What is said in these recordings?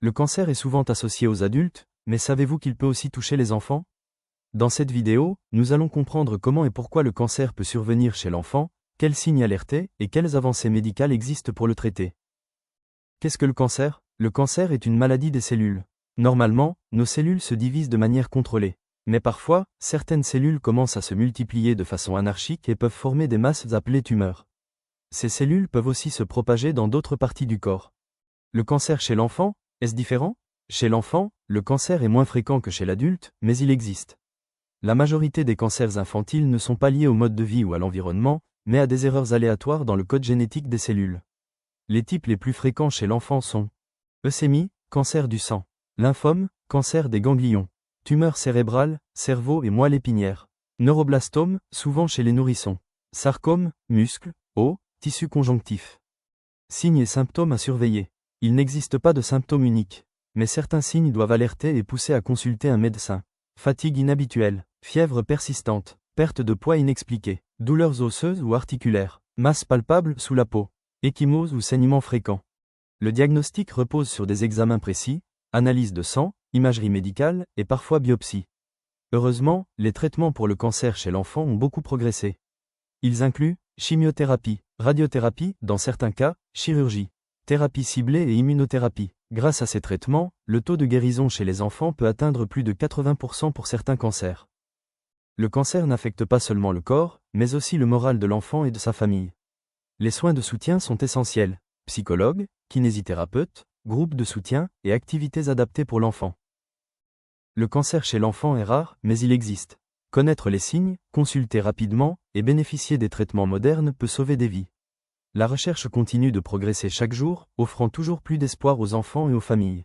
Le cancer est souvent associé aux adultes, mais savez-vous qu'il peut aussi toucher les enfants? Dans cette vidéo, nous allons comprendre comment et pourquoi le cancer peut survenir chez l'enfant, quels signes alerter et quelles avancées médicales existent pour le traiter. Qu'est-ce que le cancer? Le cancer est une maladie des cellules. Normalement, nos cellules se divisent de manière contrôlée. Mais parfois, certaines cellules commencent à se multiplier de façon anarchique et peuvent former des masses appelées tumeurs. Ces cellules peuvent aussi se propager dans d'autres parties du corps. Le cancer chez l'enfant, est-ce différent? Chez l'enfant, le cancer est moins fréquent que chez l'adulte, mais il existe. La majorité des cancers infantiles ne sont pas liés au mode de vie ou à l'environnement, mais à des erreurs aléatoires dans le code génétique des cellules. Les types les plus fréquents chez l'enfant sont leucémie, cancer du sang, lymphome, cancer des ganglions, tumeur cérébrale, cerveau et moelle épinière, neuroblastome, souvent chez les nourrissons, sarcome, muscles, os, tissu conjonctif. Signes et symptômes à surveiller. Il n'existe pas de symptômes uniques, mais certains signes doivent alerter et pousser à consulter un médecin. Fatigue inhabituelle, fièvre persistante, perte de poids inexpliquée, douleurs osseuses ou articulaires, masse palpable sous la peau, ecchymose ou saignement fréquent. Le diagnostic repose sur des examens précis, analyse de sang, imagerie médicale et parfois biopsie. Heureusement, les traitements pour le cancer chez l'enfant ont beaucoup progressé. Ils incluent chimiothérapie, radiothérapie, dans certains cas, chirurgie, thérapie ciblée et immunothérapie. Grâce à ces traitements, le taux de guérison chez les enfants peut atteindre plus de 80% pour certains cancers. Le cancer n'affecte pas seulement le corps, mais aussi le moral de l'enfant et de sa famille. Les soins de soutien sont essentiels. Psychologue, kinésithérapeute, groupe de soutien et activités adaptées pour l'enfant. Le cancer chez l'enfant est rare, mais il existe. Connaître les signes, consulter rapidement et bénéficier des traitements modernes peut sauver des vies. La recherche continue de progresser chaque jour, offrant toujours plus d'espoir aux enfants et aux familles.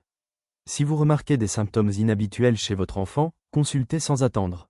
Si vous remarquez des symptômes inhabituels chez votre enfant, consultez sans attendre.